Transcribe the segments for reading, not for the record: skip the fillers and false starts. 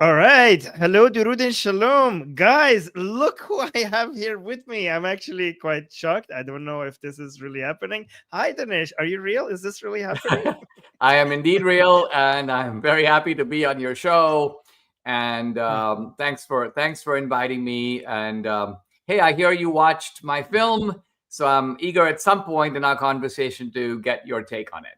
All right. Hello, Durud and Shalom. Guys, look who I have here with me. I'm actually quite shocked. I don't know if this is really happening. Hi, Dinesh. Are you real? Is this really happening? I am indeed real, and I'm very happy to be on your show. And thanks for inviting me. And hey, I hear you watched my film, so I'm eager at some point in our conversation to get your take on it.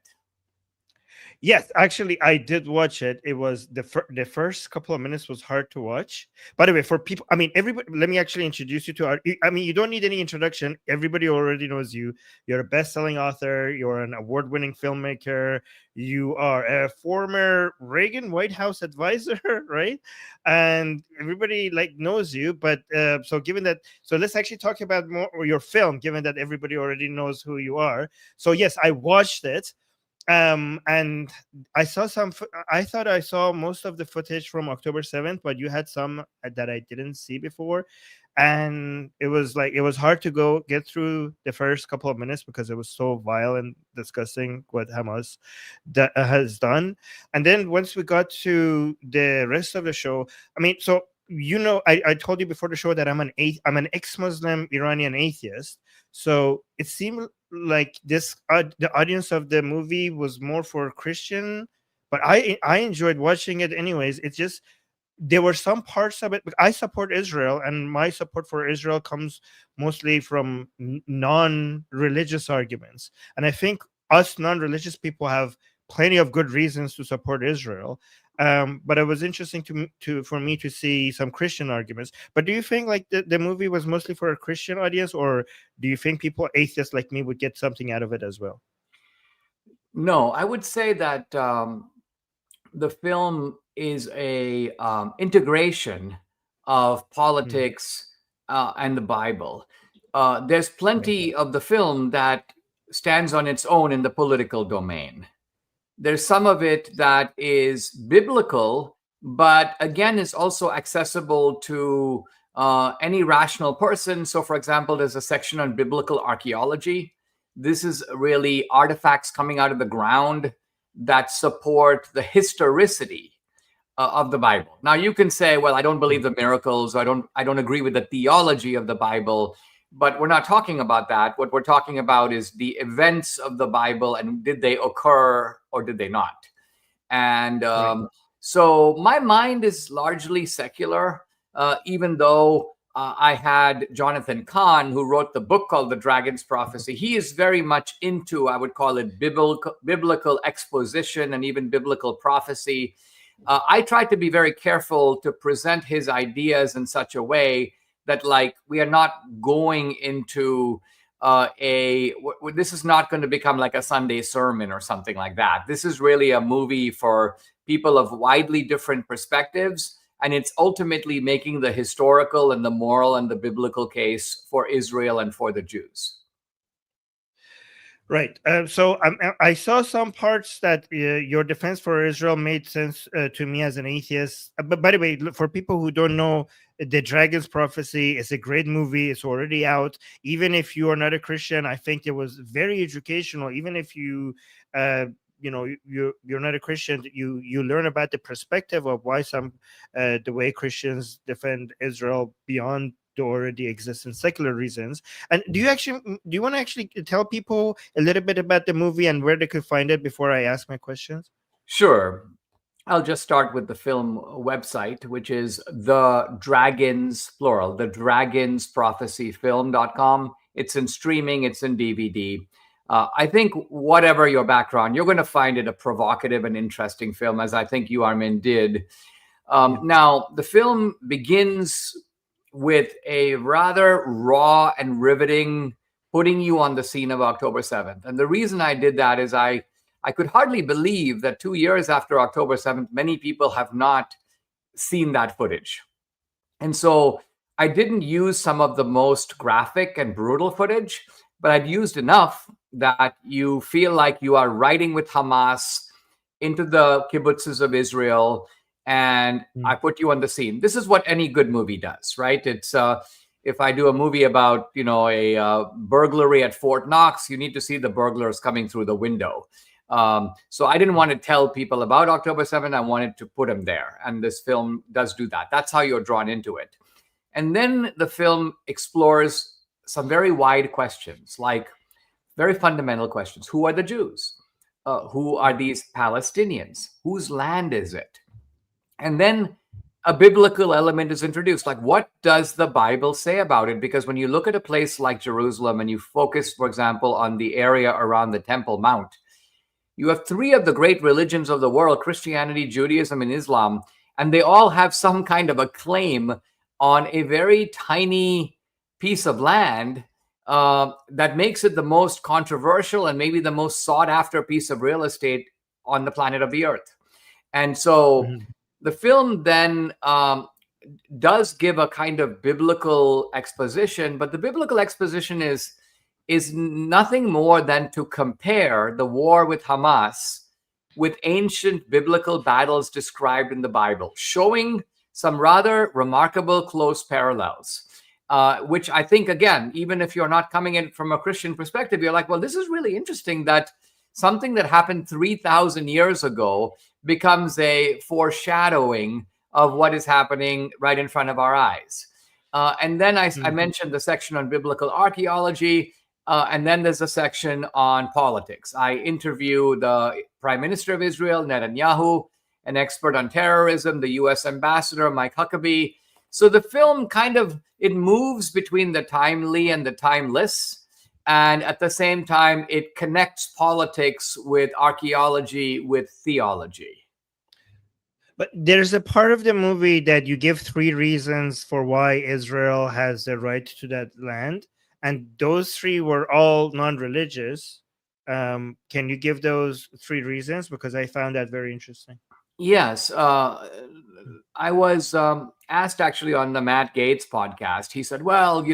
Yes, actually, I did watch it. It was the first couple of minutes was hard to watch. By the way, for people, I mean, everybody. Let me actually introduce you to our. I mean, you don't need any introduction. Everybody already knows you. You're a best-selling author. You're an award-winning filmmaker. You are a former Reagan White House advisor, right? And everybody like knows you. But so given that, so let's actually talk about more your film. Given that everybody already knows who you are. So yes, I watched it, and I saw I thought I saw most of the footage from October 7th, but you had some that I didn't see before, and it was like it was hard to go get through the first couple of minutes because it was so vile and disgusting what Hamas has done. And then once we got to the rest of the show, I mean, so I told you before the show that I'm an ex-Muslim Iranian atheist. So it seemed like the audience of the movie was more for Christian, but I enjoyed watching it anyways. It just there were some parts of it. I support Israel, and my support for Israel comes mostly from non-religious arguments. And I think us non-religious people have plenty of good reasons to support Israel. But it was interesting for me to see some Christian arguments. But do you think like the movie was mostly for a Christian audience, or do you think people atheists like me would get something out of it as well? No, I would say that the film is a integration of Mm, politics and the Bible. There's right. plenty of the film that stands on its own in the political domain. There's some of it that is biblical, but again, is also accessible to any rational person. So, for example, there's a section on biblical archaeology. This is really artifacts coming out of the ground that support the historicity of the Bible. Now, you can say, "Well, I don't believe Mm, the miracles. Or I don't agree with the theology of the Bible." But we're not talking about that. What we're talking about is the events of the Bible and did they occur or did they not? And right. so my mind is largely secular, even though I had Jonathan Kahn, who wrote the book called The Dragon's Prophecy. He is very much into, I would call it, biblical exposition and even biblical prophecy. I tried to be very careful to present his ideas in such a way that, like, we are not going into this is not going to become like a Sunday sermon or something like that. This is really a movie for people of widely different perspectives, and it's ultimately making the historical and the moral and the biblical case for Israel and for the Jews. Right. So I saw some parts that your defense for Israel made sense to me as an atheist. But by the way, for people who don't know, The Dragon's Prophecy is a great movie. It's already out. Even if you are not a Christian, I think it was very educational. Even if uh, you're not a Christian, you learn about the perspective of why the way Christians defend Israel beyond the already existing secular reasons. And do you want to actually tell people a little bit about the movie and where they could find it before I ask my questions? Sure. I'll just start with the film website, which is the Dragons, plural, the Dragons Prophecy Film.com. It's in streaming, it's in DVD. I think whatever your background, you're going to find it a provocative and interesting film, as I think you, Armin, did. Yeah. Now, the film begins with a rather raw and riveting putting you on the scene of October 7th. And the reason I did that is I could hardly believe that 2 years after October 7th, many people have not seen that footage. And so I didn't use some of the most graphic and brutal footage, but I've used enough that you feel like you are riding with Hamas into the kibbutzes of Israel, and I Mm. put you on the scene. This is what any good movie does, right? It's if I do a movie about a burglary at Fort Knox, you need to see the burglars coming through the window. So I didn't want to tell people about October 7th. I wanted to put them there. And this film does do that. That's how you're drawn into it. And then the film explores some very wide questions, like very fundamental questions. Who are the Jews? Who are these Palestinians? Whose land is it? And then a biblical element is introduced. Like, what does the Bible say about it? Because when you look at a place like Jerusalem and you focus, for example, on the area around the Temple Mount, you have three of the great religions of the world, Christianity, Judaism, and Islam, and they all have some kind of a claim on a very tiny piece of land that makes it the most controversial and maybe the most sought after piece of real estate on the planet of the earth. And so the film then does give a kind of biblical exposition, but the biblical exposition is nothing more than to compare the war with Hamas with ancient biblical battles described in the Bible, showing some rather remarkable close parallels. Which I think, again, even if you're not coming in from a Christian perspective, you're like, well, this is really interesting that something that happened 3,000 years ago becomes a foreshadowing of what is happening right in front of our eyes. And then I mentioned the section on biblical archaeology, and then there's a section on politics. I interview the Prime Minister of Israel, Netanyahu, an expert on terrorism, the U.S. Ambassador, Mike Huckabee. So the film it moves between the timely and the timeless. And at the same time, it connects politics with archaeology, with theology. But there's a part of the movie that you give 3 reasons for why Israel has the right to that land. And those 3 were all non-religious. Can you give those 3 reasons? Because I found that very interesting. Yes. I was asked actually on the Matt Gaetz podcast. He said, well,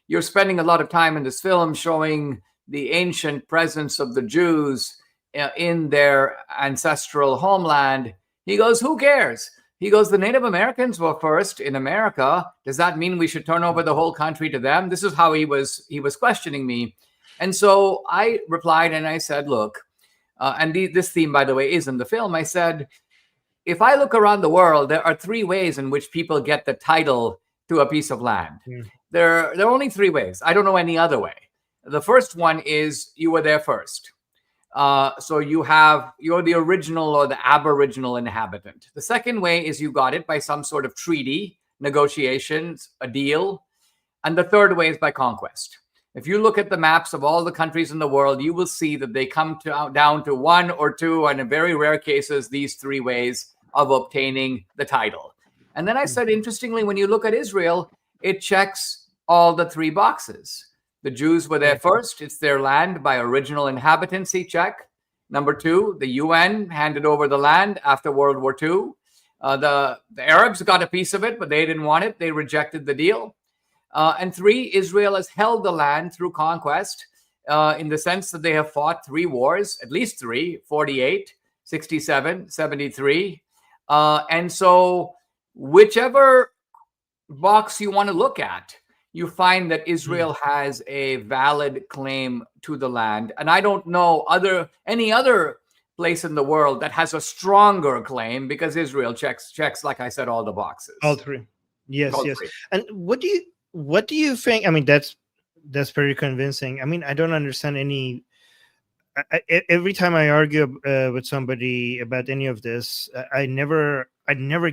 you're spending a lot of time in this film showing the ancient presence of the Jews in their ancestral homeland. He goes, who cares? He goes, the Native Americans were first in America. Does that mean we should turn over the whole country to them? This is how he was questioning me. And so I replied and I said, look, and this theme, by the way, is in the film. I said, if I look around the world, there are 3 ways in which people get the title to a piece of land. There are only 3 ways. I don't know any other way. The first one is you were there first. So you're the original or the aboriginal inhabitant. The second way is you got it by some sort of treaty, negotiations, a deal. And the third way is by conquest. If you look at the maps of all the countries in the world, you will see that they come down to 1 or 2, and in very rare cases, these 3 ways of obtaining the title. And then I said, interestingly, when you look at Israel, it checks all the 3 boxes. The Jews were there first. It's their land by original inhabitancy, check. Number 2, the UN handed over the land after World War II. The Arabs got a piece of it, but they didn't want it. They rejected the deal. And 3, Israel has held the land through conquest in the sense that they have fought 3 wars, at least 3, 48, 67, 73. And so whichever box you want to look at, you find that Israel has a valid claim to the land. And I don't know any other place in the world that has a stronger claim, because Israel checks, like I said, all the boxes. All 3. Yes, all yes. 3. And what do you think? I mean, that's very convincing. I mean, I don't understand any. Every time I argue with somebody about any of this, I never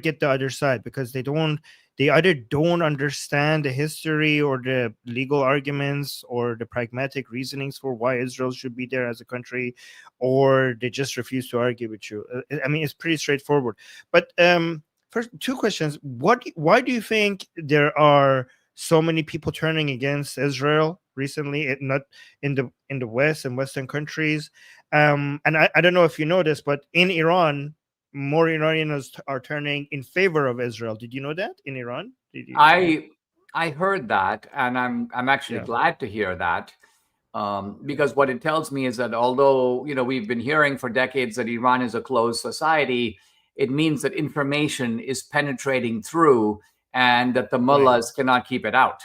get the other side, because they either don't understand the history or the legal arguments or the pragmatic reasonings for why Israel should be there as a country, or they just refuse to argue with you. I mean, it's pretty straightforward. But first, 2 questions. Why do you think there are so many people turning against Israel recently, not in the West and Western countries? And I don't know if you know this, but in Iran, more Iranians are turning in favor of Israel. Did you know that in Iran? I heard that, and I'm actually glad to hear that, because what it tells me is that although we've been hearing for decades that Iran is a closed society, it means that information is penetrating through, and that the mullahs cannot keep it out.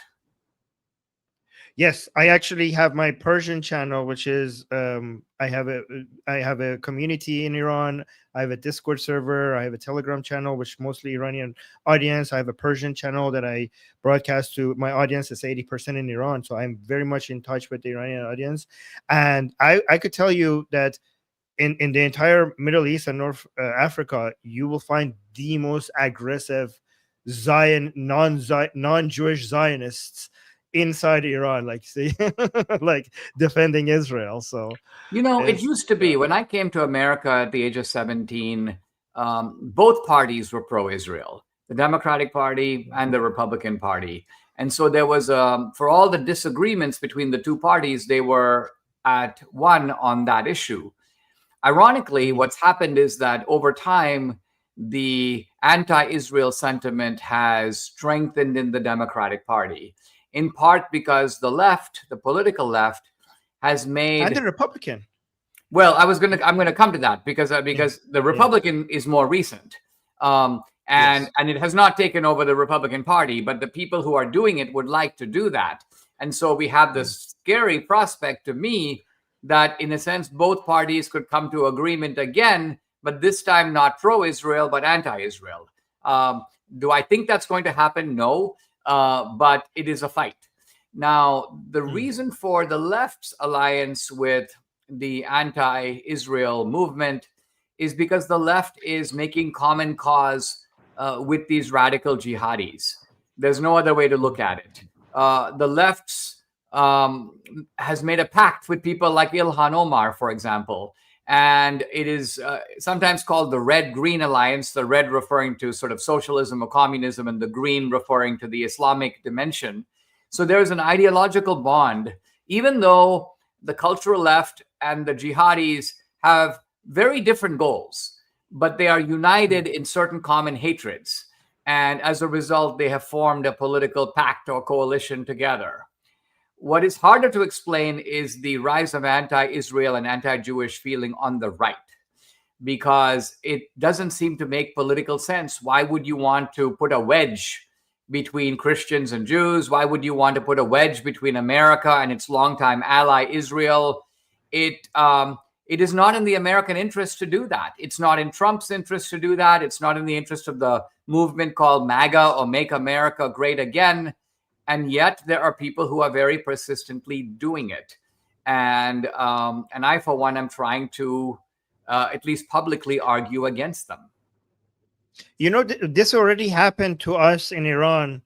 Yes, I actually have my Persian channel, which is I have a community in Iran. I have a Discord server. I have a Telegram channel, which mostly Iranian audience. I have a Persian channel that I broadcast to my audience. It's 80% in Iran, so I'm very much in touch with the Iranian audience. And I could tell you that in the entire Middle East and North Africa, you will find the most aggressive non-Jewish Zionists inside Iran, like see, like defending Israel. So It it's used to be when I came to America at the age of 17, both parties were pro-Israel, the Democratic Party and the Republican Party. And so there was, for all the disagreements between the two parties, they were at one on that issue. Ironically, what's happened is that over time, the anti-Israel sentiment has strengthened in the Democratic Party, in part because the left, the political left, has and made. the Republican. Well, I'm gonna come to that because the Yeah. Republican is more recent, Yes. and it has not taken over the Republican Party, but the people who are doing it would like to do that, and so we have this scary prospect to me that, in a sense, both parties could come to agreement again, but this time not pro-Israel but anti-Israel. Do I think that's going to happen? No, but it is a fight. Now, the reason for the left's alliance with the anti-Israel movement is because the left is making common cause with these radical jihadis. There's no other way to look at it. The left's has made a pact with people like Ilhan Omar, for example, and it is sometimes called the Red-Green Alliance, the red referring to sort of socialism or communism and the green referring to the Islamic dimension. So there's an ideological bond, even though the cultural left and the jihadis have very different goals, but they are united in certain common hatreds. And as a result, they have formed a political pact or coalition together. What is harder to explain is the rise of anti-Israel and anti-Jewish feeling on the right, because it doesn't seem to make political sense. Why would you want to put a wedge between Christians and Jews? Why would you want to put a wedge between America and its longtime ally, Israel? It is not in the American interest to do that. It's not in Trump's interest to do that. It's not in the interest of the movement called MAGA or Make America Great Again. And yet there are people who are very persistently doing it. And I, for one, am trying to at least publicly argue against them. This already happened to us in Iran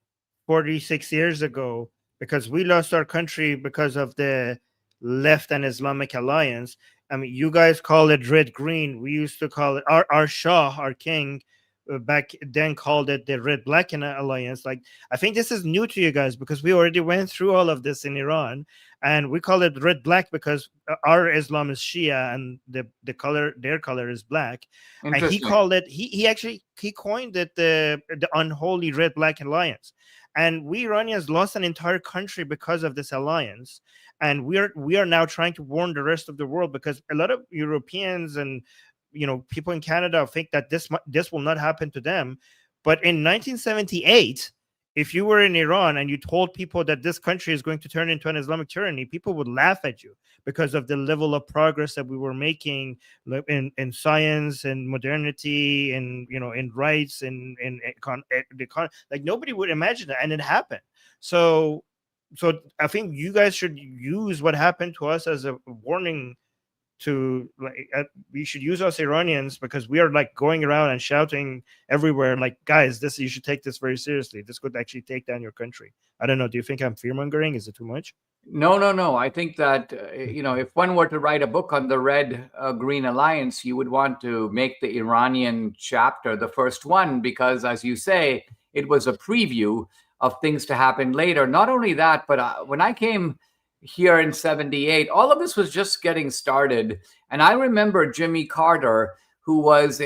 46 years ago, because we lost our country because of the left and Islamic alliance. I mean, you guys call it red green. We used to call it our Shah, our king, back then called it the red black alliance. Like, I think this is new to you guys because we already went through all of this in Iran, and we call it red black because our Islam is Shia and the color, their color, is black. And he called it, he coined it the unholy red black alliance. And we Iranians lost an entire country because of this alliance. And we are now trying to warn the rest of the world, because a lot of Europeans and people in Canada think that this will not happen to them. But in 1978, if you were in Iran and you told people that this country is going to turn into an Islamic tyranny, people would laugh at you because of the level of progress that we were making in science and modernity and in rights and like nobody would imagine that, and it happened. So I think you guys should use what happened to us as a warning to, like, we should use us Iranians, because we are like going around and shouting everywhere, like, guys, you should take this very seriously. This could actually take down your country. I don't know. Do you think I'm fear mongering? Is it too much? No. I think that, if one were to write a book on the Red Green Alliance, you would want to make the Iranian chapter the first one, because, as you say, it was a preview of things to happen later. Not only that, but when I came here in 78, all of this was just getting started. And I remember Jimmy Carter, who was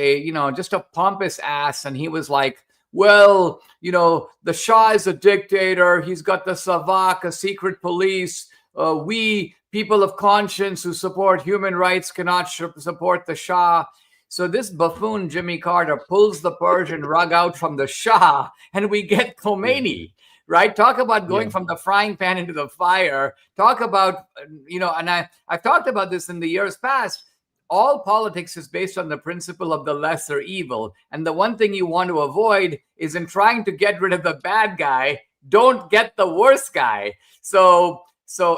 just a pompous ass. And he was like, well, the Shah is a dictator. He's got the Savak, a secret police. We, people of conscience who support human rights, cannot support the Shah. So this buffoon, Jimmy Carter, pulls the Persian rug out from the Shah, and we get Khomeini. right? Talk about going Yeah. from the frying pan into the fire. Talk about, and I've talked about this in the years past. All politics is based on the principle of the lesser evil. And the one thing you want to avoid is in trying to get rid of the bad guy, don't get the worst guy. So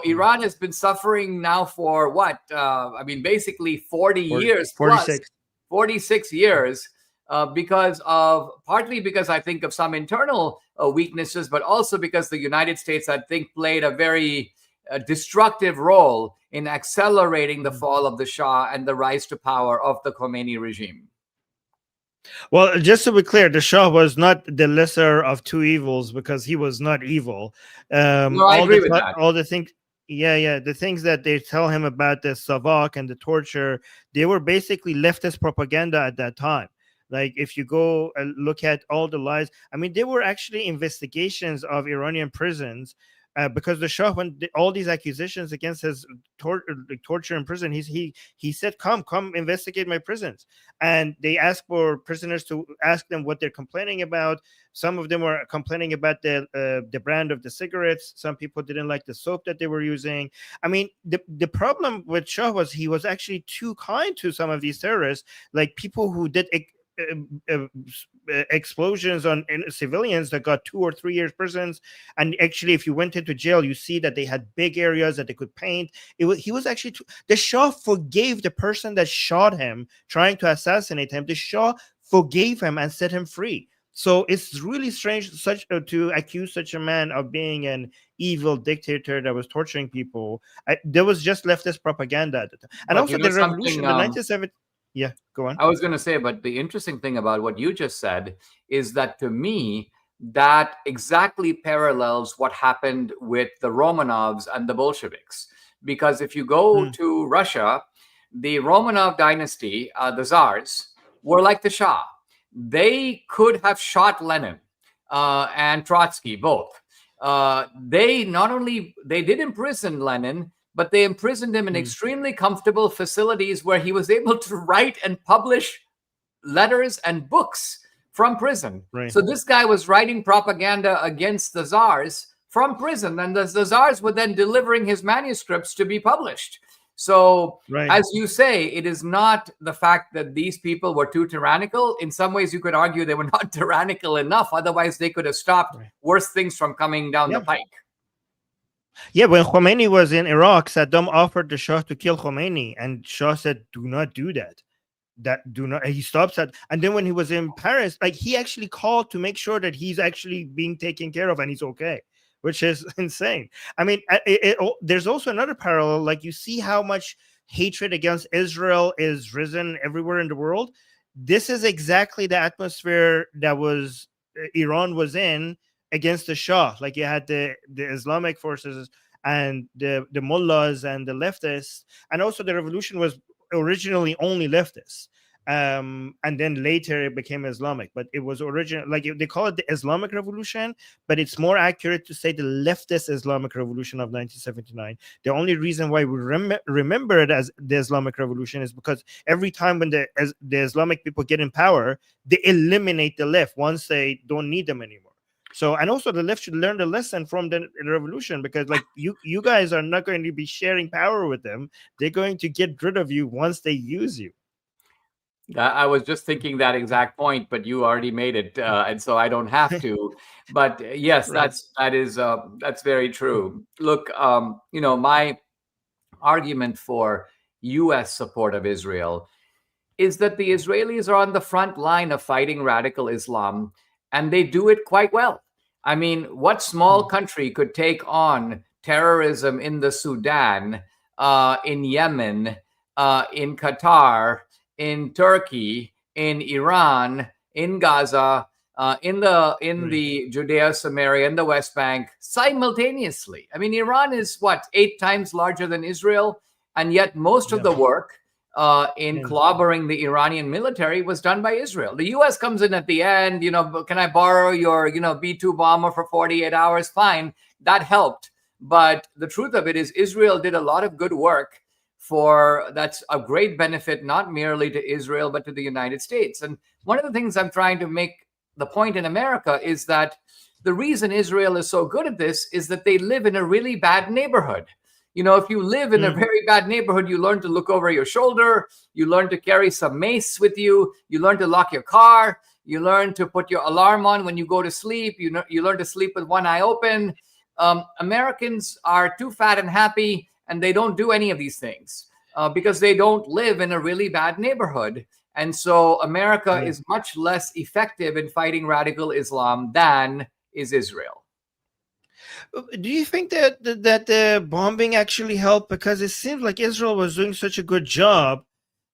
Iran has been suffering now for what? Basically 40 years plus, 46. 46 years, partly because I think of some internal weaknesses, but also because the United States, I think, played a very destructive role in accelerating the fall of the Shah and the rise to power of the Khomeini regime. Well, just to be clear, the Shah was not the lesser of two evils because he was not evil. No, I agree with that. All the things, yeah, the things that they tell him about the savak and the torture, they were basically leftist propaganda at that time. Like if you go and look at all the lies, I mean, there were actually investigations of Iranian prisons. Because the Shah, when all these accusations against his torture in prison, he said, "Come investigate my prisons." And they asked for prisoners to ask them what they're complaining about. Some of them were complaining about the brand of the cigarettes. Some people didn't like the soap that they were using. I mean, the problem with Shah was he was actually too kind to some of these terrorists, like people who did explosions on civilians that got 2 or 3 years prisons. And actually, if you went into jail, you see that they had big areas that they could paint. He was actually the Shah forgave the person that shot him, trying to assassinate him. The Shah forgave him and set him free. So it's really strange to accuse such a man of being an evil dictator that was torturing people. There was just leftist propaganda at the time. And But also the revolution, the 1970s. Yeah, go on. I was going to say, but the interesting thing about what you just said is that to me, that exactly parallels what happened with the Romanovs and the Bolsheviks. Because if you go to Russia, the Romanov dynasty, the Tsars, were like the Shah. They could have shot Lenin and Trotsky, both. They did imprison Lenin, but they imprisoned him in extremely comfortable facilities where he was able to write and publish letters and books from prison. Right. So this guy was writing propaganda against the Tsars from prison, and the Tsars were then delivering his manuscripts to be published. So, as you say, it is not the fact that these people were too tyrannical. In some ways, you could argue they were not tyrannical enough. Otherwise, they could have stopped worse things from coming down the pike. Yeah, when Khomeini was in Iraq, Saddam offered the Shah to kill Khomeini, and Shah said, "Do not do that. Do not." He stops that, and then when he was in Paris, like he actually called to make sure that he's actually being taken care of and he's okay, which is insane. I mean, there's also another parallel. Like you see how much hatred against Israel is risen everywhere in the world. This is exactly the atmosphere that was Iran was in against the Shah. Like you had the Islamic forces and the mullahs and the leftists, and also the revolution was originally only leftists, and then later it became Islamic. But it was original, like they call it the Islamic Revolution, but it's more accurate to say the leftist Islamic Revolution of 1979. The only reason why we remember it as the Islamic Revolution is because every time when the Islamic people get in power, they eliminate the left once they don't need them anymore. So, and also the left should learn the lesson from the revolution, because like you guys are not going to be sharing power with them. They're going to get rid of you once they use you. I was just thinking that exact point, but you already made it, and so I don't have to. But yes, that's very true. Look, my argument for U.S. support of Israel is that the Israelis are on the front line of fighting radical Islam, and they do it quite well. I mean, what small country could take on terrorism in the Sudan, in Yemen, in Qatar, in Turkey, in Iran, in Gaza, in the Judea, Samaria, and the West Bank simultaneously? I mean, Iran is 8 times larger than Israel, and yet most of the work in clobbering the Iranian military was done by Israel. The U.S. comes in at the end, can I borrow your, B-2 bomber for 48 hours? Fine, that helped. But the truth of it is Israel did a lot of good work that's a great benefit, not merely to Israel, but to the United States. And one of the things I'm trying to make the point in America is that the reason Israel is so good at this is that they live in a really bad neighborhood. You know, if you live in a very bad neighborhood, you learn to look over your shoulder, you learn to carry some mace with you, you learn to lock your car, you learn to put your alarm on when you go to sleep, you learn to sleep with one eye open. Americans are too fat and happy, and they don't do any of these things because they don't live in a really bad neighborhood. And so America is much less effective in fighting radical Islam than is Israel. Do you think that the bombing actually helped? Because it seems like Israel was doing such a good job,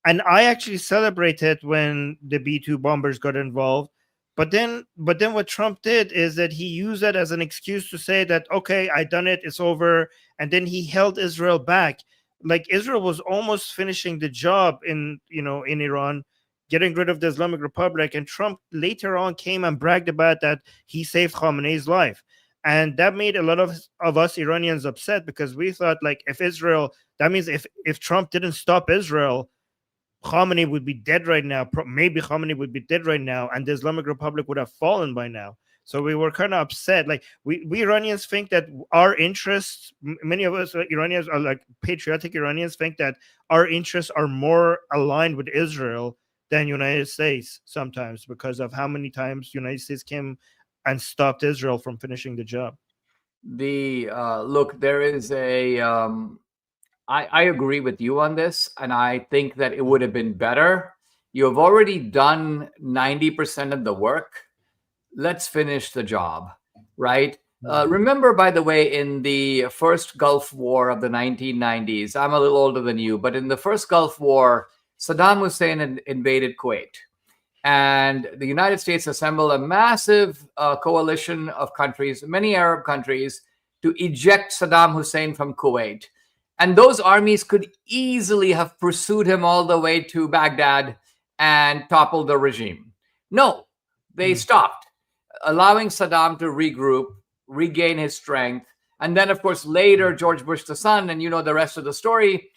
and I actually celebrated when the B-2 bombers got involved. But then what Trump did is that he used that as an excuse to say that, okay, I done it, it's over, and then he held Israel back. Like Israel was almost finishing the job in Iran, getting rid of the Islamic Republic, and Trump later on came and bragged about that he saved Khamenei's life. And that made a lot of us Iranians upset, because we thought, like, if Israel, that means if Trump didn't stop Israel, Khamenei would be dead right now. Maybe Khamenei would be dead right now, and the Islamic Republic would have fallen by now. So we were kind of upset. Like we Iranians think that our interests, many of us Iranians are like patriotic Iranians, think that our interests are more aligned with Israel than United States sometimes, because of how many times United States came and stopped Israel from finishing the job. Look, there is I agree with you on this, and I think that it would have been better. You have already done 90% of the work. Let's finish the job, right? Remember, by the way, in the first Gulf War of the 1990s, I'm a little older than you, but in the first Gulf War, Saddam Hussein had invaded Kuwait. And the United States assembled a massive coalition of countries, many Arab countries, to eject Saddam Hussein from Kuwait. And those armies could easily have pursued him all the way to Baghdad and toppled the regime. No, they stopped, allowing Saddam to regroup, regain his strength. And then, of course, later, George Bush the son, and you know the rest of the story.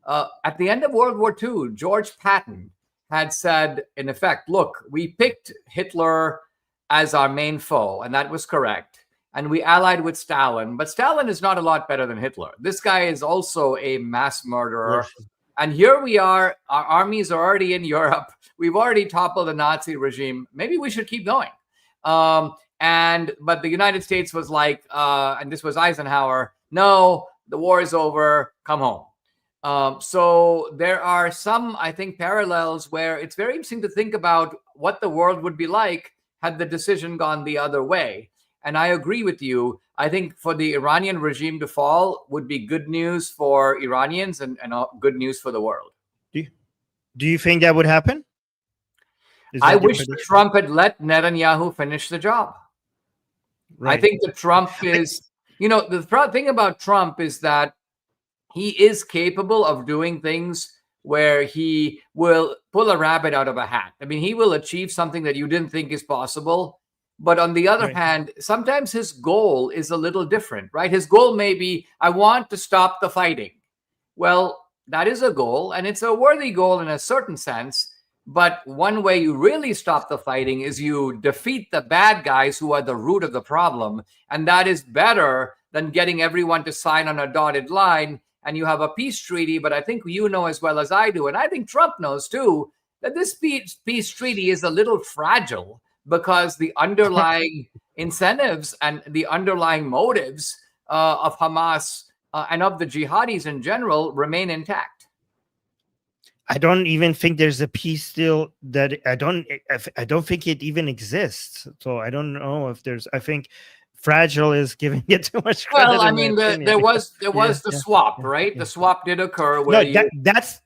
At the end of World War II, George Patton had said, in effect, look, we picked Hitler as our main foe, and that was correct. And we allied with Stalin, but Stalin is not a lot better than Hitler. This guy is also a mass murderer. Yes. And here we are, our armies are already in Europe. We've already toppled the Nazi regime. Maybe we should keep going. But the United States was like, and this was Eisenhower, no, the war is over, come home. So there are some, I think, parallels where it's very interesting to think about what the world would be like had the decision gone the other way. And I agree with you. I think for the Iranian regime to fall would be good news for Iranians and good news for the world. Do you think that would happen? I wish that Trump had let Netanyahu finish the job. Right. I think that Trump is, the thing about Trump is that he is capable of doing things where he will pull a rabbit out of a hat. I mean, he will achieve something that you didn't think is possible. But on the other hand, sometimes his goal is a little different, right? His goal may be, I want to stop the fighting. Well, that is a goal, and it's a worthy goal in a certain sense. But one way you really stop the fighting is you defeat the bad guys who are the root of the problem. And that is better than getting everyone to sign on a dotted line and you have a peace treaty. But I think you know as well as I do, and I think Trump knows too, that this peace treaty is a little fragile because the underlying incentives and the underlying motives of Hamas and of the jihadis in general remain intact. I don't even think there's a peace deal that I don't think it even exists. So I don't know if there's, I think fragile is giving it too much credit. Well, I mean, there was the swap, right? The swap did occur. Where that's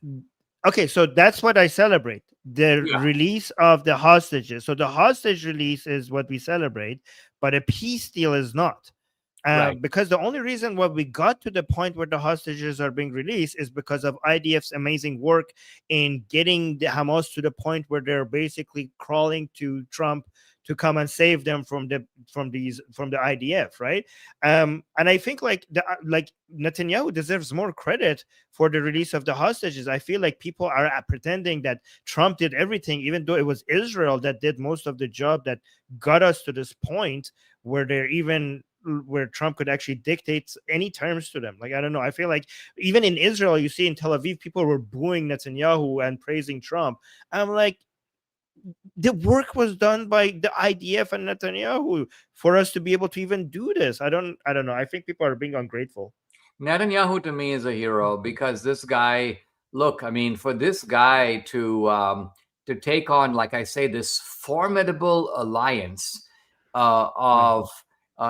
okay. So that's what I celebrate. The release of the hostages. So the hostage release is what we celebrate, but a peace deal is not. Right. because the only reason why we got to the point where the hostages are being released is because of IDF's amazing work in getting the Hamas to the point where they're basically crawling to Trump to come and save them from the IDF, right? And I think like Netanyahu deserves more credit for the release of the hostages. I feel like people are pretending that Trump did everything, even though it was Israel that did most of the job that got us to this point where they're even where Trump could actually dictate any terms to them. Like, I don't know. I feel like even in Israel, you see in Tel Aviv, people were booing Netanyahu and praising Trump. I'm like, the work was done by the IDF and Netanyahu for us to be able to even do this. I don't know. I think people are being ungrateful. Netanyahu to me is a hero because this guy, look, I mean, for this guy to take on, like I say, this formidable alliance of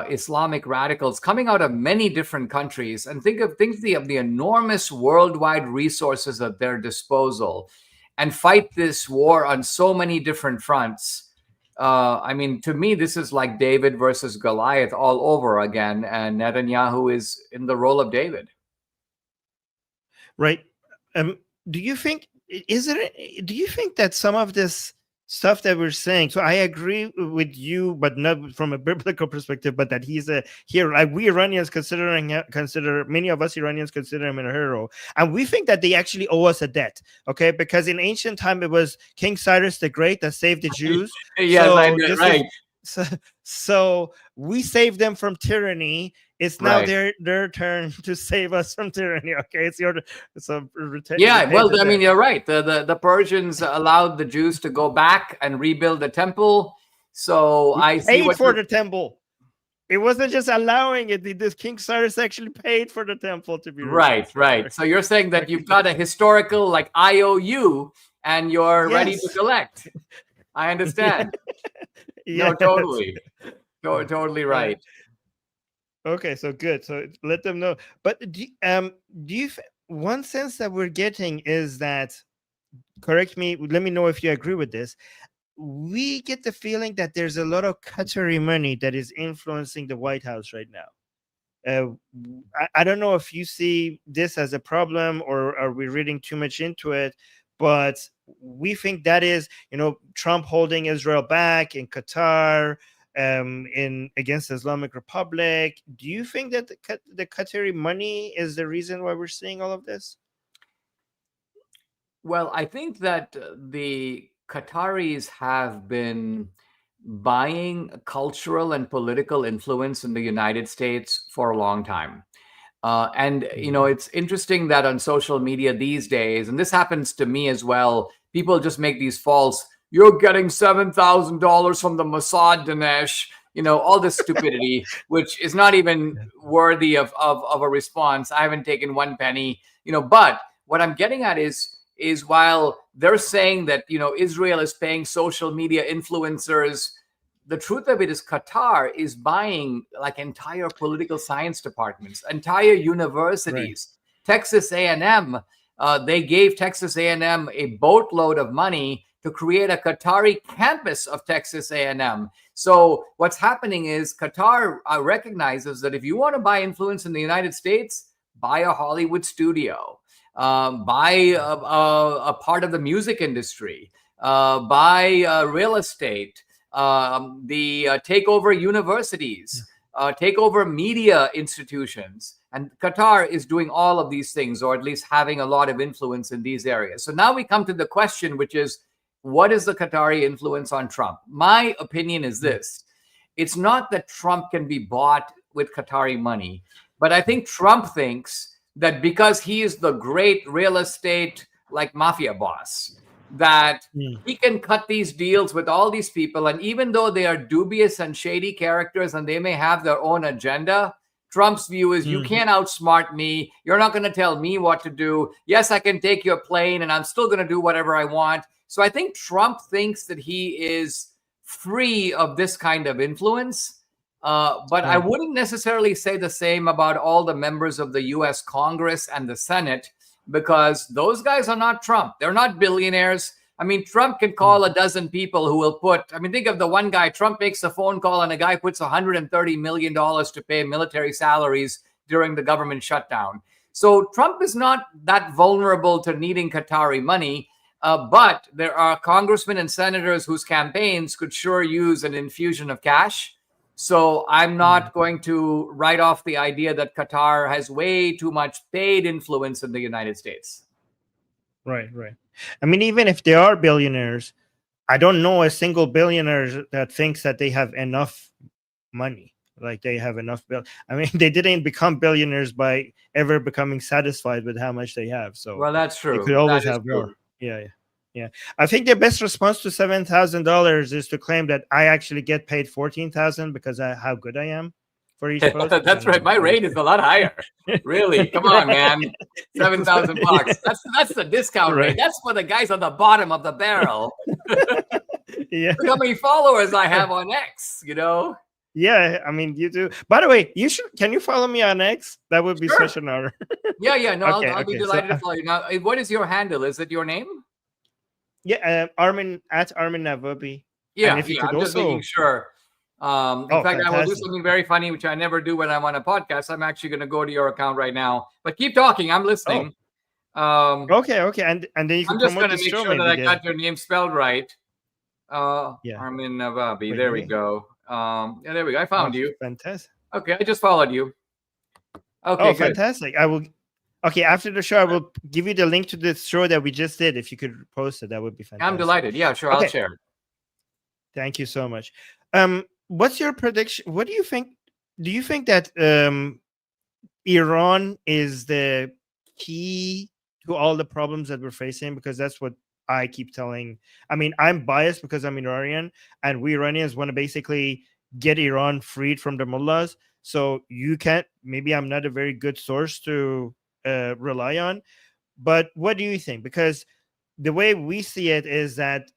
Islamic radicals coming out of many different countries, and think of the enormous worldwide resources at their disposal, and fight this war on so many different fronts. I mean, to me, this is like David versus Goliath all over again, and Netanyahu is in the role of David. Right. Do you think do you think that some of this stuff that we're saying, so I agree with you, but not from a biblical perspective, but that he's a hero. Like we Iranians consider many of us Iranians consider him a hero, and we think that they actually owe us a debt. Okay, because in ancient time it was King Cyrus the Great that saved the Jews. Yes, so I know, right. So we saved them from tyranny. It's now Right. their turn to save us from tyranny. Okay, it's your Yeah, repay well, the I mean, debt. you're right. The Persians allowed the Jews to go back and rebuild the temple. So I see Paid what for the temple. It wasn't just allowing it. This King Cyrus actually paid for the temple to be rebuilt. Right. So you're saying that you've got a historical like IOU and you're ready to Yes. collect. I understand. Yeah. No, totally. Totally right. Okay, so good. So let them know. But do you one sense that we're getting is that, correct me, let me know if you agree with this. We get the feeling that there's a lot of Qatari money that is influencing the White House right now. I don't know if you see this as a problem or are we reading too much into it, but we think that is, Trump holding Israel back in Qatar, in against the Islamic Republic. Do you think that the Qatari money is the reason why we're seeing all of this? Well, I think that the Qataris have been buying cultural and political influence in the United States for a long time. And, it's interesting that on social media these days, and this happens to me as well, people just make these false, you're getting $7,000 from the Mossad, Dinesh, all this stupidity, which is not even worthy of a response. I haven't taken one penny, but what I'm getting at is while they're saying that, Israel is paying social media influencers, the truth of it is Qatar is buying like entire political science departments, entire universities. Right. Texas A&M, they gave Texas A&M a boatload of money to create a Qatari campus of Texas A&M. So what's happening is Qatar recognizes that if you want to buy influence in the United States, buy a Hollywood studio, buy a part of the music industry, buy real estate, take over universities, take over media institutions. And Qatar is doing all of these things, or at least having a lot of influence in these areas. So now we come to the question, which is, what is the Qatari influence on Trump? My opinion is this. It's not that Trump can be bought with Qatari money, but I think Trump thinks that because he is the great real estate, like mafia boss, that he can cut these deals with all these people. And even though they are dubious and shady characters and they may have their own agenda, Trump's view is you can't outsmart me. You're not going to tell me what to do. Yes, I can take your plane and I'm still going to do whatever I want. So I think Trump thinks that he is free of this kind of influence. But I wouldn't necessarily say the same about all the members of the U.S. Congress and the Senate, because those guys are not Trump. They're not billionaires. I mean, Trump can call a dozen people who will put, I mean, think of the one guy, Trump makes a phone call and a guy puts $130 million to pay military salaries during the government shutdown. So Trump is not that vulnerable to needing Qatari money. But there are congressmen and senators whose campaigns could sure use an infusion of cash. So I'm not going to write off the idea that Qatar has way too much paid influence in the United States. Right. I mean, even if they are billionaires, I don't know a single billionaire that thinks that they have enough money. Like they have enough I mean, they didn't become billionaires by ever becoming satisfied with how much they have. So well, that's true. They could always have more. Yeah. I think the best response to $7,000 is to claim that I actually get paid $14,000 because of how good I am for each post. That's right. My rate is a lot higher. Really? Come on, man. $7,000. That's the discount rate. That's for the guys on the bottom of the barrel. Yeah. Look how many followers I have on X, you know? Yeah, I mean, you do. By the way, can you follow me on X? That would be such an honor. Yeah. No, I'll be delighted to follow you. Now, what is your handle? Is it your name? Yeah, Armin Navabi. Yeah, I'm just making sure. In fact, fantastic. I will do something very funny, which I never do when I'm on a podcast. I'm actually going to go to your account right now. But keep talking. I'm listening. Okay. And then you can I'm just going to make sure that I got your name spelled right. Armin Navabi. There we go. There we go. I found you. Fantastic. Okay, I just followed you. Okay, good. Fantastic. I will. Okay, after the show, I will give you the link to the show that we just did. If you could post it, that would be fantastic. I'm delighted. Yeah, sure. I'll share. Thank you so much. What's your prediction? What do you think? Do you think that Iran is the key to all the problems that we're facing? Because that's what I keep telling. I mean, I'm biased because I'm Iranian, and we Iranians want to basically get Iran freed from the mullahs. So you can't. Maybe I'm not a very good source to rely on. But what do you think? Because the way we see it is that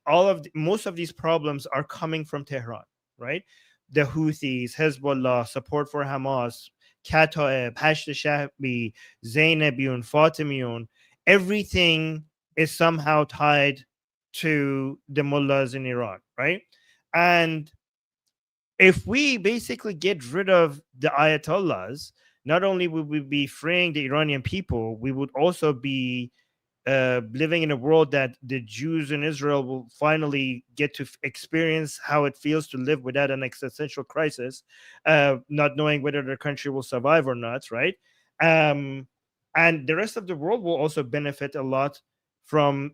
most of these problems are coming from Tehran, right? The Houthis, Hezbollah, support for Hamas, Qatar, Hashd Shahbi, Zainabiyun, Fatimiyun, everything is somehow tied to the mullahs in Iran, right? And if we basically get rid of the ayatollahs, not only would we be freeing the Iranian people, we would also be living in a world that the Jews in Israel will finally get to experience how it feels to live without an existential crisis, not knowing whether their country will survive or not, right? And the rest of the world will also benefit a lot from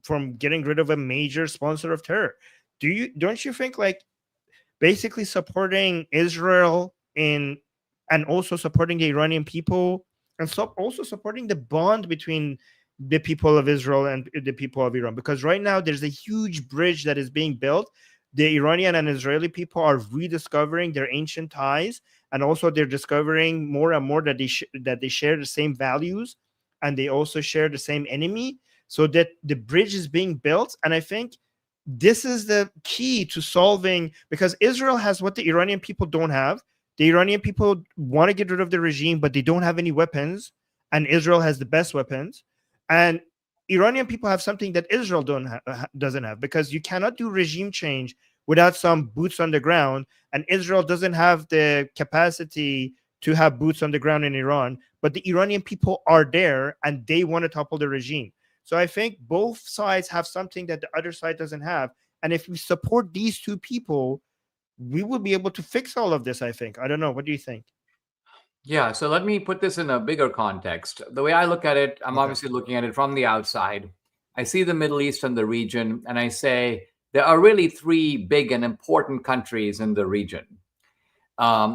from getting rid of a major sponsor of terror. Don't you think like basically supporting Israel and also supporting the Iranian people and also supporting the bond between the people of Israel and the people of Iran? Because right now there's a huge bridge that is being built. The Iranian and Israeli people are rediscovering their ancient ties, and also they're discovering more and more that they share the same values, and they also share the same enemy, so that the bridge is being built. And I think this is the key to solving, because Israel has what the Iranian people don't have. The Iranian people want to get rid of the regime, but they don't have any weapons, and Israel has the best weapons. And Iranian people have something that Israel doesn't have, because you cannot do regime change without some boots on the ground, and Israel doesn't have the capacity to have boots on the ground in Iran, but the Iranian people are there, and they want to topple the regime. So I think both sides have something that the other side doesn't have, and if we support these two people, we will be able to fix all of this, I think. I don't know. What do you think? Yeah, so let me put this in a bigger context. The way I look at it, I'm obviously looking at it from the outside. I see the Middle East and the region, and I say there are really three big and important countries in the region.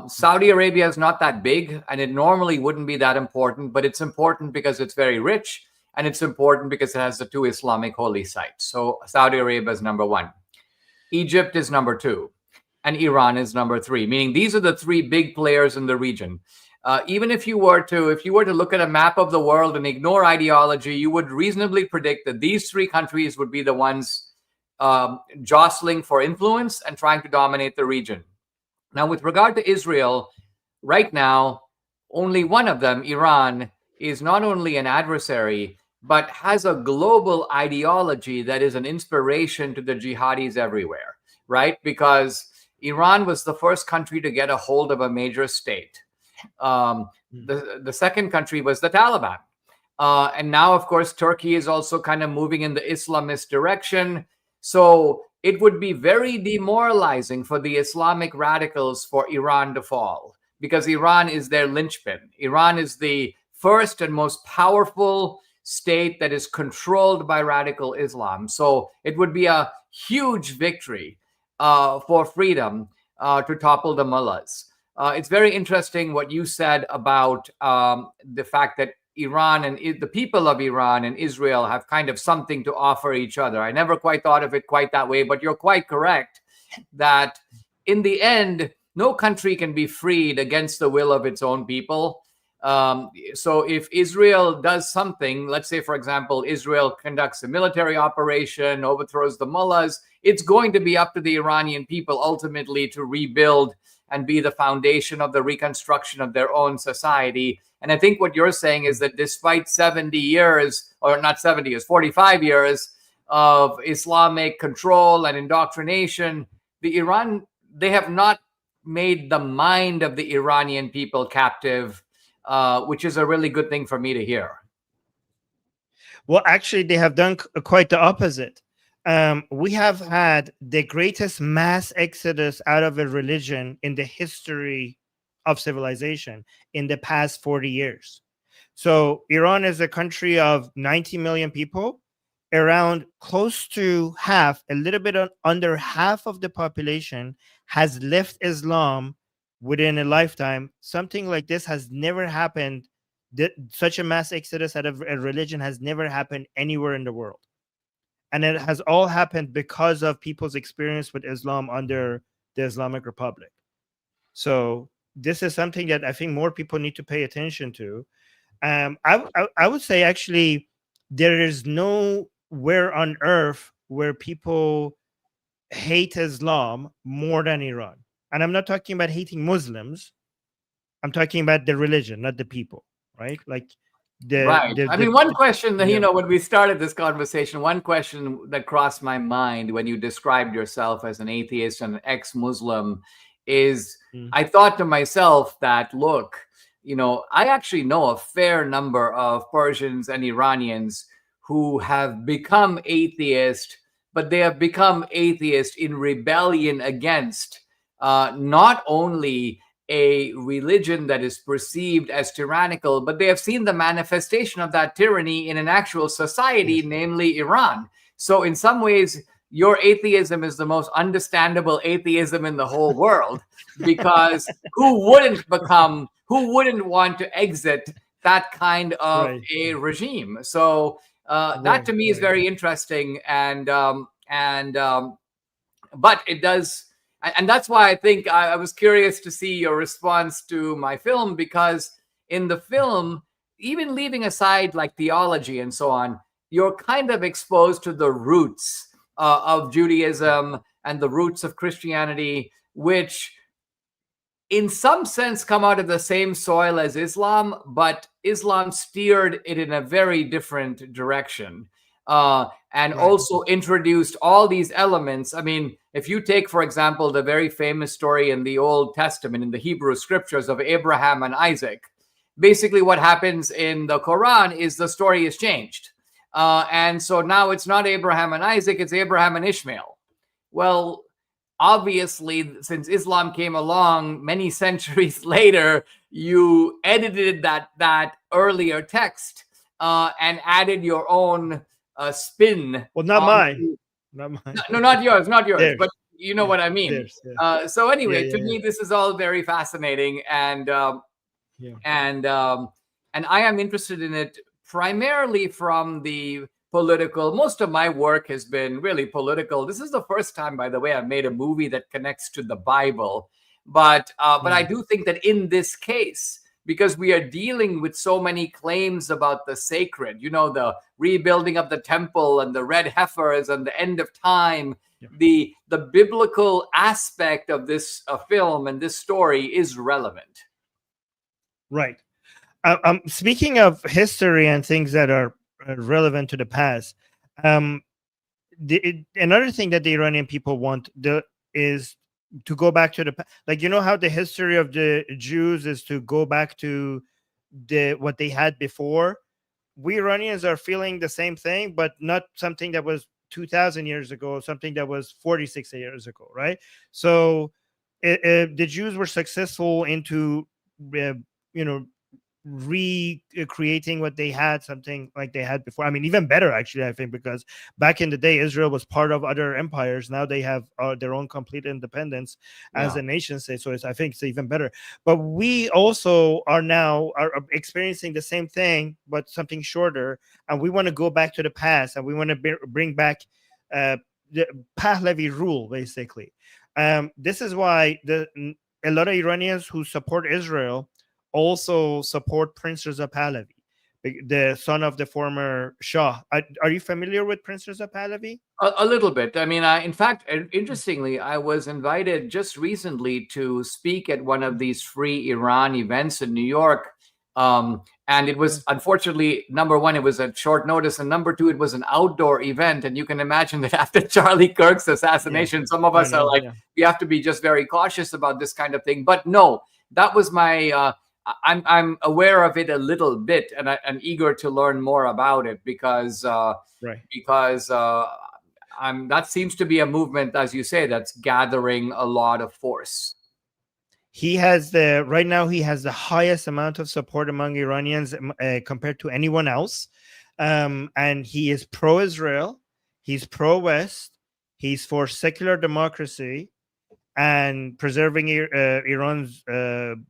Saudi Arabia is not that big, and it normally wouldn't be that important, but it's important because it's very rich, and it's important because it has the two Islamic holy sites. So Saudi Arabia is number one. Egypt is number two. And Iran is number three, meaning these are the three big players in the region. Even if you were to look at a map of the world and ignore ideology, you would reasonably predict that these three countries would be the ones jostling for influence and trying to dominate the region. Now, with regard to Israel, right now, only one of them, Iran, is not only an adversary, but has a global ideology that is an inspiration to the jihadis everywhere, right? Because Iran was the first country to get a hold of a major state. The second country was the Taliban. And now, of course, Turkey is also kind of moving in the Islamist direction. So it would be very demoralizing for the Islamic radicals for Iran to fall, because Iran is their linchpin. Iran is the first and most powerful state that is controlled by radical Islam. So it would be a huge victory for freedom to topple the mullahs. It's very interesting what you said about the fact that Iran and the people of Iran and Israel have kind of something to offer each other. I never quite thought of it quite that way, but you're quite correct that in the end, no country can be freed against the will of its own people. So if Israel does something, let's say, for example, Israel conducts a military operation, overthrows the mullahs, it's going to be up to the Iranian people ultimately to rebuild and be the foundation of the reconstruction of their own society. And I think what you're saying is that despite 70 years, or not 70 years, 45 years of Islamic control and indoctrination, they have not made the mind of the Iranian people captive, which is a really good thing for me to hear. Well, actually, they have done quite the opposite. We have had the greatest mass exodus out of a religion in the history of civilization in the past 40 years. So Iran is a country of 90 million people. Around close to half, a little bit under half of the population has left Islam within a lifetime. Something like this has never happened. Such a mass exodus out of a religion has never happened anywhere in the world. And it has all happened because of people's experience with Islam under the Islamic Republic. So this is something that I think more people need to pay attention to. I would say, actually, there is nowhere on earth where people hate Islam more than Iran. And I'm not talking about hating Muslims. I'm talking about the religion, not the people, right? Like Right. I mean, one question that, yeah. when we started this conversation, one question that crossed my mind when you described yourself as an atheist and an ex-Muslim is, I thought to myself that, look, I actually know a fair number of Persians and Iranians who have become atheist, but they have become atheist in rebellion against not only a religion that is perceived as tyrannical, but they have seen the manifestation of that tyranny in an actual society, namely Iran. So in some ways, your atheism is the most understandable atheism in the whole world, because who wouldn't want to exit that kind of a regime? So that to me is very interesting. But it does. And that's why I think I was curious to see your response to my film, because in the film, even leaving aside like theology and so on, you're kind of exposed to the roots of Judaism and the roots of Christianity, which in some sense come out of the same soil as Islam, but Islam steered it in a very different direction. And also introduced all these elements. I mean, if you take, for example, the very famous story in the Old Testament, in the Hebrew scriptures, of Abraham and Isaac, basically what happens in the Quran is the story is changed. And so now it's not Abraham and Isaac, it's Abraham and Ishmael. Well, obviously, since Islam came along many centuries later, you edited that earlier text and added your own spin. Well, not mine. No, not yours, Theirs. but you know what I mean. Theirs, yeah. So anyway, to me, this is all very fascinating, and I am interested in it primarily from the political. Most of my work has been really political. This is the first time, by the way, I've made a movie that connects to the Bible. But I do think that in this case, because we are dealing with so many claims about the sacred, the rebuilding of the temple and the red heifers and the end of time, the biblical aspect of this film and this story is relevant. Right. Speaking of history and things that are relevant to the past. Um, Another thing that the Iranian people want is to go back to like, you know how the history of the Jews is to go back to what they had before. We Iranians are feeling the same thing, but not something that was 2,000 years ago, something that was 46 years ago, right? So the Jews were successful into, you know, recreating what they had, something like they had before. I mean, even better, actually, I think, because back in the day, Israel was part of other empires. Now they have their own complete independence as Yeah. a nation state. So I think it's even better. But we also are experiencing the same thing, but something shorter. And we want to go back to the past, and we want to bring back uh, the Pahlavi rule, basically. This is why a lot of Iranians who support Israel also support Prince Reza Pahlavi, the son of the former Shah. Are you familiar with Prince Reza Pahlavi? A little bit. I mean, in fact, interestingly, I was invited just recently to speak at one of these free Iran events in New York. And it was, unfortunately, number one, it was at short notice. And number two, it was an outdoor event. And you can imagine that after Charlie Kirk's assassination, some of I us are know. like, Yeah. we have to be just very cautious about this kind of thing. But no, that was my. I'm aware of it a little bit, and I'm eager to learn more about it because Right. because that seems to be a movement, as you say, that's gathering a lot of force. He has right now he has the highest amount of support among Iranians compared to anyone else, and he is pro-Israel, he's pro-West, he's for secular democracy and preserving Iran's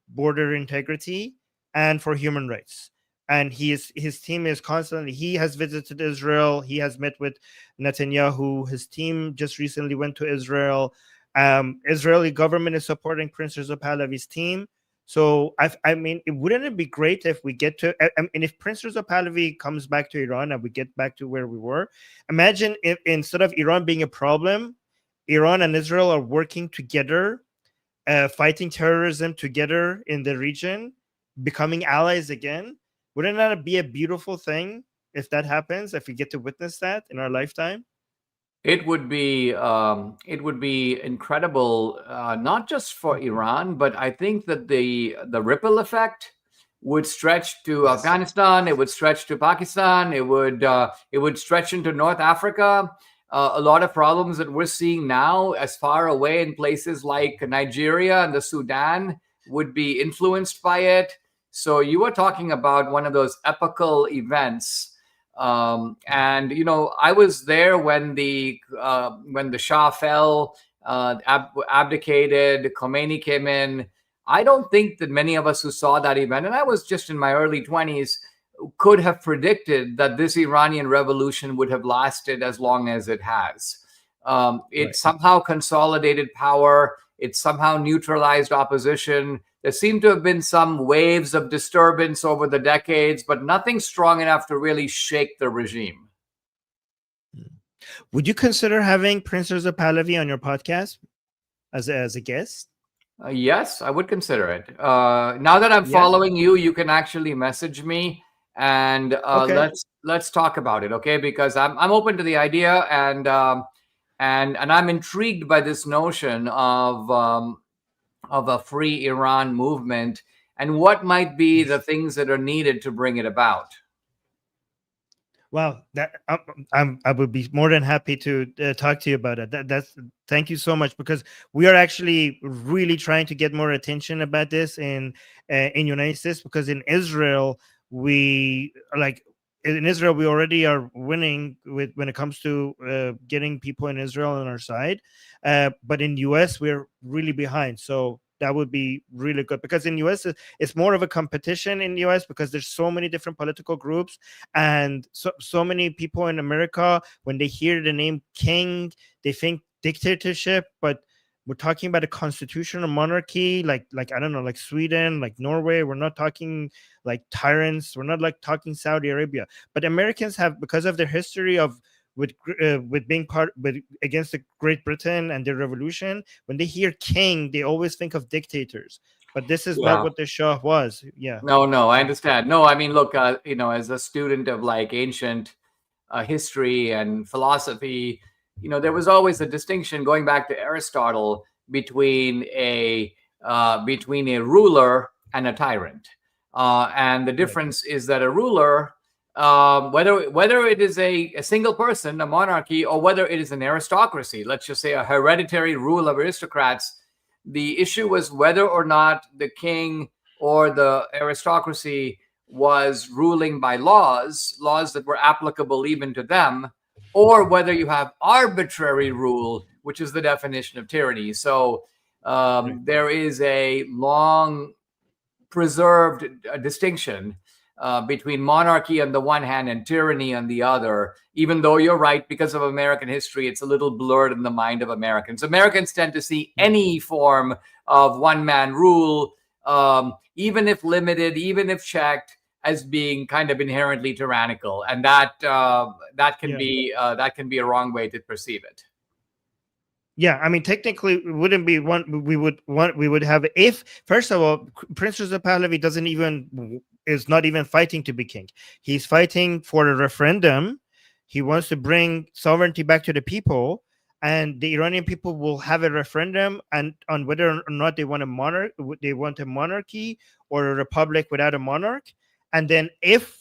border integrity and for human rights. And his team is constantly. He has visited Israel. He has met with Netanyahu. His team just recently went to Israel. Israeli government is supporting Prince Reza Pahlavi's team. So I mean, wouldn't it be great if we get to? I mean, if Prince Reza Pahlavi comes back to Iran and we get back to where we were, imagine if instead of Iran being a problem, Iran and Israel are working together, fighting terrorism together in the region, becoming allies again. Wouldn't that be a beautiful thing if that happens? If we get to witness that in our lifetime? It would be incredible, not just for Iran, but I think that the ripple effect would stretch to Yes. Afghanistan. It would stretch to Pakistan. It would stretch into North Africa. A lot of problems that we're seeing now, as far away in places like Nigeria and the Sudan, would be influenced by it. So you are talking about one of those epical events. And I was there when the Shah fell, abdicated, Khomeini came in. I don't think that many of us who saw that event, and I was just in my early 20s, could have predicted that this Iranian revolution would have lasted as long as it has. It Right. somehow consolidated power. It somehow neutralized opposition. There seem to have been some waves of disturbance over the decades, but nothing strong enough to really shake the regime. Would you consider having Prince Reza Pahlavi on your podcast as a guest? Yes, I would consider it. Now that I'm Yeah. following you, you can actually message me and Okay. let's talk about it, okay? Because I'm open to the idea, and I'm intrigued by this notion of a free Iran movement and what might be the things that are needed to bring it about. Wow, that I would be more than happy to talk to you about it. That's thank you so much, because we are actually really trying to get more attention about this in United States, because in Israel we already are winning with when it comes to getting people in Israel on our side, but in US we're really behind. So that would be really good, because in US it's more of a competition in US, because there's so many different political groups, and so many people in America, when they hear the name king, they think dictatorship, but we're talking about a constitutional monarchy, like I don't know, like Sweden, like Norway. We're not talking like tyrants. We're not like talking Saudi Arabia. But Americans have, because of their history of with being part with against the Great Britain and their revolution, when they hear king, they always think of dictators. But this is not Yeah. what the Shah was. Yeah. No, no, I understand. No, I mean, look, as a student of like ancient history and philosophy, there was always a distinction going back to Aristotle between a ruler and a tyrant, and the Right. difference is that a ruler, whether it is a single person, a monarchy, or whether it is an aristocracy, let's just say a hereditary rule of aristocrats, the issue was whether or not the king or the aristocracy was ruling by laws that were applicable even to them, or whether you have arbitrary rule, which is the definition of tyranny. So Right. there is a long preserved distinction between monarchy on the one hand and tyranny on the other, even though you're right, because of American history, it's a little blurred in the mind of Americans. Americans tend to see any form of one-man rule, even if limited, even if checked, as being kind of inherently tyrannical, and that can Yeah. be a wrong way to perceive it. Yeah, I mean, technically, it wouldn't be one. We would have, if first of all, Prince Reza Pahlavi doesn't even is not even fighting to be king. He's fighting for a referendum. He wants to bring sovereignty back to the people, and the Iranian people will have a referendum and on whether or not they want a monarch, they want a monarchy or a republic without a monarch. And then if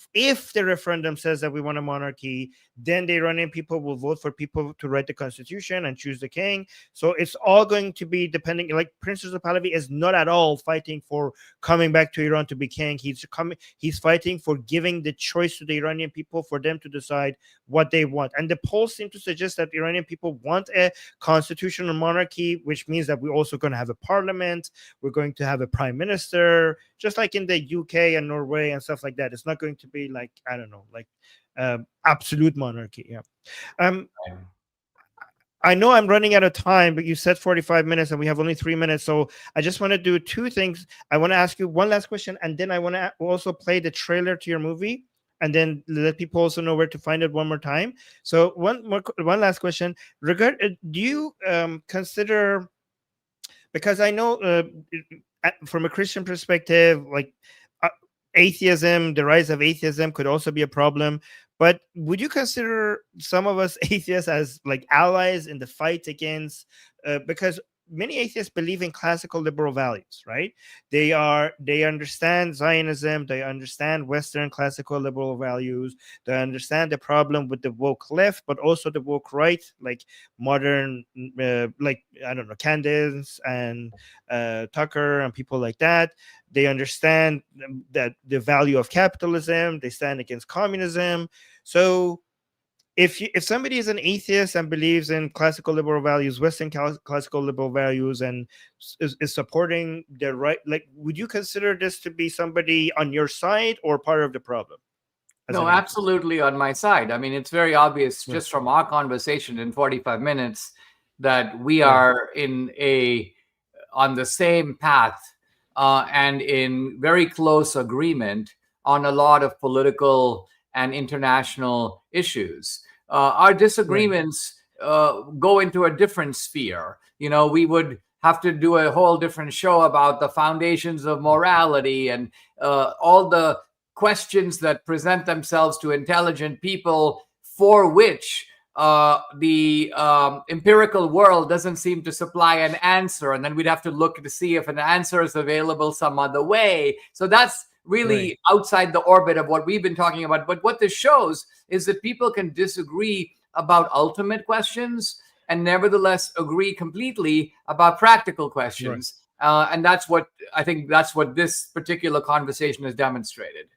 the referendum says that we want a monarchy, then the Iranian people will vote for people to write the constitution and choose the king. So it's all going to be depending. Like Prince Reza Pahlavi is not at all fighting for coming back to Iran to be king. He's fighting for giving the choice to the Iranian people for them to decide what they want. And the polls seem to suggest that the Iranian people want a constitutional monarchy, which means that we're also going to have a parliament. We're going to have a prime minister, just like in the UK and Norway and stuff like that. It's not going to be like, I don't know, like absolute monarchy. Yeah. Um, I know I'm running out of time, but you said 45 minutes and we have only 3 minutes. So I just want to do two things. I want to ask you one last question, and then I want to also play the trailer to your movie, and then let people also know where to find it one more time. So one last question. Do you consider, because I know from a Christian perspective, like uh, atheism, the rise of atheism could also be a problem. But would you consider some of us atheists as like allies in the fight against? Because many atheists believe in classical liberal values, right? They understand Zionism, they understand Western classical liberal values, they understand the problem with the woke left, but also the woke right, like modern, like I don't know, Candace and Tucker and people like that. They understand that the value of capitalism. They stand against communism. So if somebody is an atheist and believes in classical liberal values, Western classical liberal values, and is supporting the right, like, would you consider this to be somebody on your side or part of the problem as No, an atheist? absolutely on my side. I mean, it's very obvious Right. just from our conversation in 45 minutes that we Right. are on the same path, and in very close agreement on a lot of political and international issues. Our Right. disagreements go into a different sphere. We would have to do a whole different show about the foundations of morality and all the questions that present themselves to intelligent people, for which the empirical world doesn't seem to supply an answer. And then we'd have to look to see if an answer is available some other way. So that's Right. really outside the orbit of what we've been talking about. But what this shows is that people can disagree about ultimate questions and nevertheless agree completely about practical Right. questions. And I think that's what this particular conversation has demonstrated.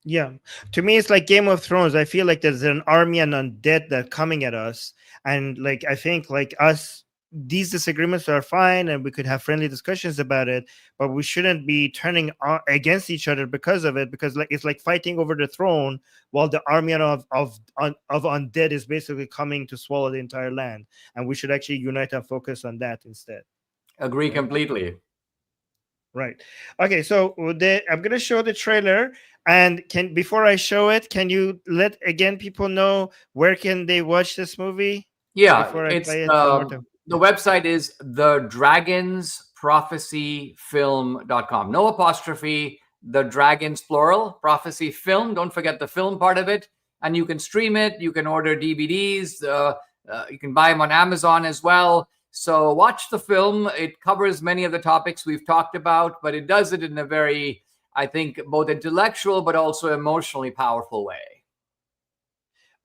Yeah, to me, it's like Game of Thrones. I feel like there's an army and undead that coming at us, and like I think like us, these disagreements are fine, and we could have friendly discussions about it, but we shouldn't be turning against each other because of it. Because like it's like fighting over the throne while the army of undead is basically coming to swallow the entire land, and we should actually unite and focus on that instead. Agree Right. completely. Right. Okay. So I'm gonna show the trailer, and can before I show it, can you let again people know where can they watch this movie Yeah, before I it's play it one more time? The website is thedragonsprophecyfilm.com. No apostrophe, the dragons plural, prophecy film. Don't forget the film part of it. And you can stream it. You can order DVDs. You can buy them on Amazon as well. So watch the film. It covers many of the topics we've talked about, but it does it in a very, I think, both intellectual but also emotionally powerful way.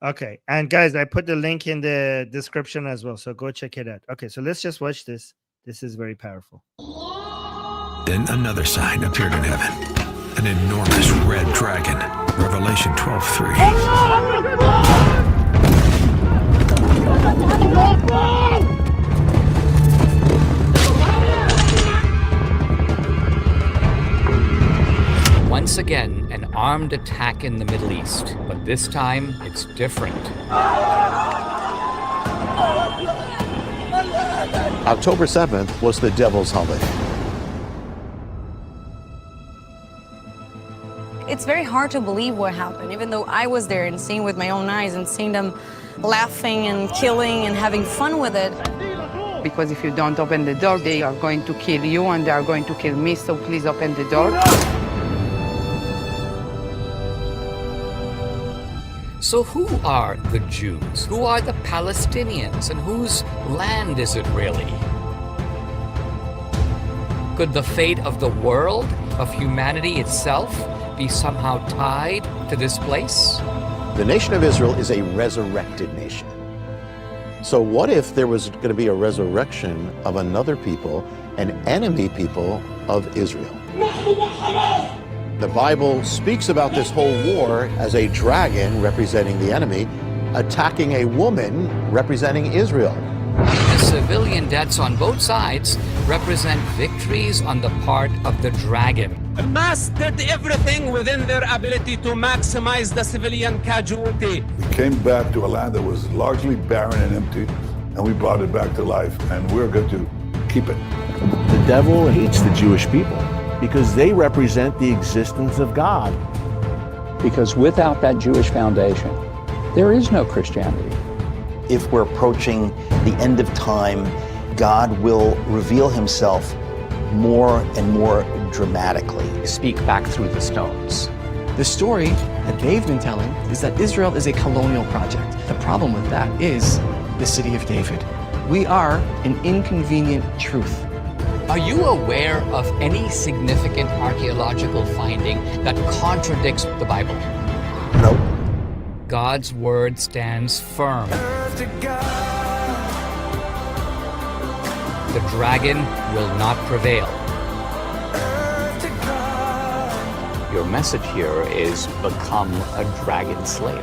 Okay. And guys, I put the link in the description as well. So go check it out. Okay. So let's just watch this. This is very powerful. Then another sign appeared in heaven. An enormous red dragon. Revelation 12:3. Once again, an armed attack in the Middle East, but this time it's different. October 7th was the devil's holiday. It's very hard to believe what happened, even though I was there and seeing with my own eyes and seeing them laughing and killing and having fun with it. Because if you don't open the door, they are going to kill you and they are going to kill me, so please open the door. So who are the Jews? Who are the Palestinians? And whose land is it really? Could the fate of the world, of humanity itself, be somehow tied to this place? The nation of Israel is a resurrected nation. So what if there was going to be a resurrection of another people, an enemy people of Israel? The Bible speaks about this whole war as a dragon representing the enemy attacking a woman representing Israel. The civilian deaths on both sides represent victories on the part of the dragon. Hamas did everything within their ability to maximize the civilian casualty. We came back to a land that was largely barren and empty, and we brought it back to life, and we're going to keep it. The devil hates the Jewish people because they represent the existence of God. Because without that Jewish foundation, there is no Christianity. If we're approaching the end of time, God will reveal himself more and more dramatically. Speak back through the stones. The story that they've been telling is that Israel is a colonial project. The problem with that is the city of David. We are an inconvenient truth. Are you aware of any significant archaeological finding that contradicts the Bible? No. God's word stands firm. The dragon will not prevail. Your message here is become a dragon slayer.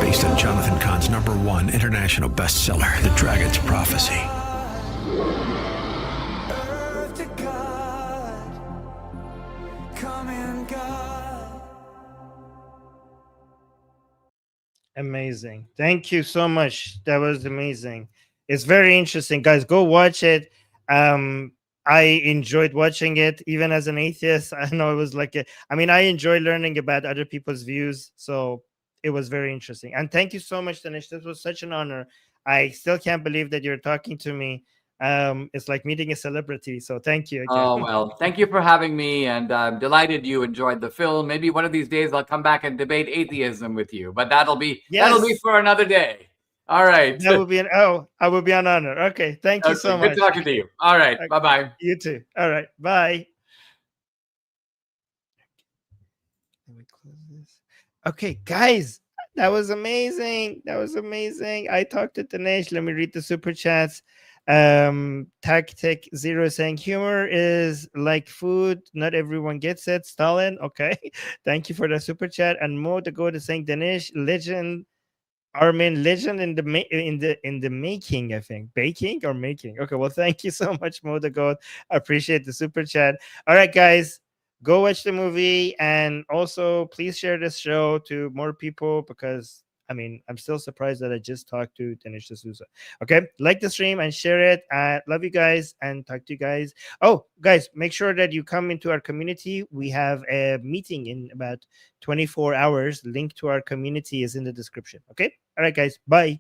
Based on Jonathan Cahn's #1 international bestseller, The Dragon's Prophecy. Amazing. Thank you so much. That was amazing. It's very interesting, guys. Go watch it. I enjoyed watching it, even as an atheist. I know it was like I enjoy learning about other people's views. So it was very interesting. And thank you so much, Dinesh. This was such an honor. I still can't believe that you're talking to me. It's like meeting a celebrity. So thank you again. Oh, well, thank you for having me. And I'm delighted you enjoyed the film. Maybe one of these days I'll come back and debate atheism with you, but that'll be for another day. All right. That would be I would be an honor. Okay. Thank you so much. Good talking to you. All right. Okay. Bye-bye. You too. All right. Bye. Let me close this. Okay, guys. That was amazing. That was amazing. I talked to Dinesh. Let me read the super chats. Tactic Zero saying humor is like food. Not everyone gets it. Stalin. Okay. Thank you for the super chat. And Mo the Goat is saying Dinesh legend. Armin legend in the making, I think. Baking or making. Okay, well, thank you so much, Mo the God. I appreciate the super chat. All right, guys, go watch the movie, and also please share this show to more people, because I'm still surprised that I just talked to Dinesh D'Souza. Okay, like the stream and share it. Love you guys and talk to you guys. Oh, guys, make sure that you come into our community. We have a meeting in about 24 hours. Link to our community is in the description. Okay, all right, guys, bye.